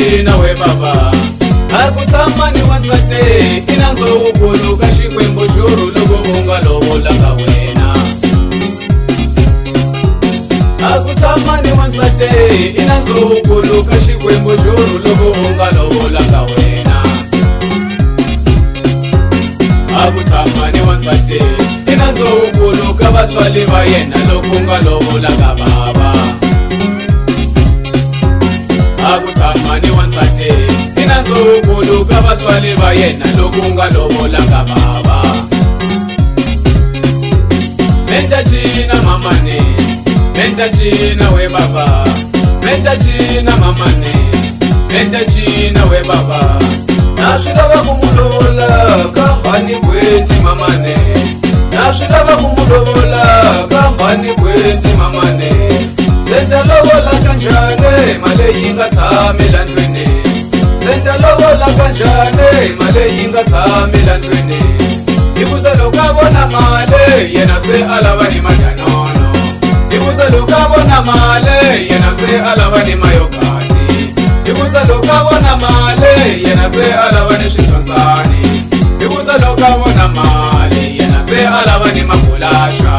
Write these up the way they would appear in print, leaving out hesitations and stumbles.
china we baba akutsamani wasate inanzo ukulu kashikwembo shuru lokubunga lobola ka wena akutsamani wasate inanzo ukulu kashikwembo shuru lokubunga lobola ka wena akutsamani wasate inanzo ukulu kabatwali ba yena lokubunga lobola ka baba akutsamani wasate inanzo ukulu kabatwali ba yena lokubunga lobola ka baba menta china mamane menta china we baba menta china mamane menta china we baba naswilava kumulovola kambani kweti mamane naswilava kumulovola kambani kweti mamane senta lovola kanjane male yinga tsamela ndwene senta lovola kanjane male yinga tsamela ndwene ibuza lokavona male yena se alava ni majanono ibuza lokavona male yena se alava ni mayokati ibuza lokavona male yena se alava ni switosani ibuza lokavona male yena se alava ni makulasha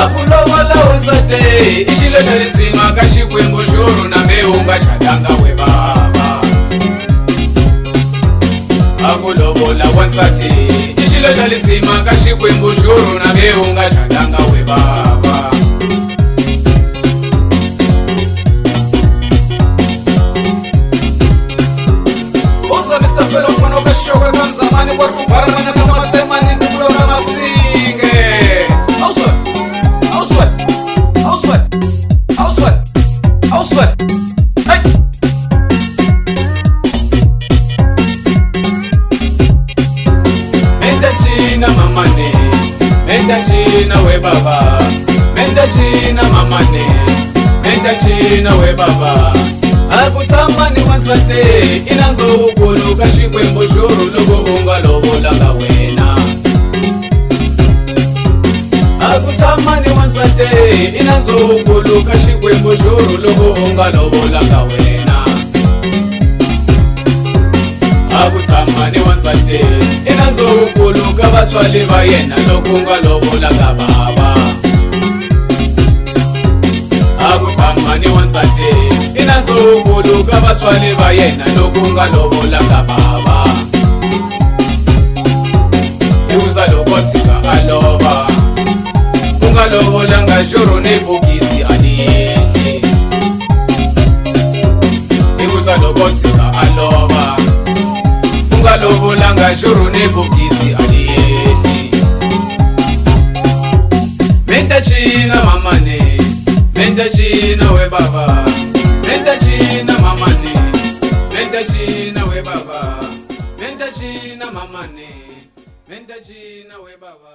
akulovola usate ishilo shalisima kashikwembo shuru na meunga chadanga we baba akulovola wasate ishilo shalisima kashikwembo shuru na meunga chadanga we baba uza Mr. Felo mwana ukashoka kanzamani kwa tubaramanya kama semani kukulona masinge menta china we baba menta china mamane menta china we baba akutsamani wasate inanzo ukulu kashikwembo shuru lokubunga lobola ka wena akutsamani wasate inanzo ukulu kashikwembo shuru lokubunga lobola ka wena akutsamani wasate inanzo ukulu kabatwali ba yena lokubunga lobola ka baba akutsamani wasate inanzo ukulu kabatwali ba yena lokubunga lobola ka baba ibuza lokotsika alova unga lobola nga shuru ni bukisi aliyeshi ibuza lokotsika alova unga lobola nga shuru ni bukisi aliyeshi menta china mamane menta china we baba menta china mamane menta china we baba menta china mamane menta china we baba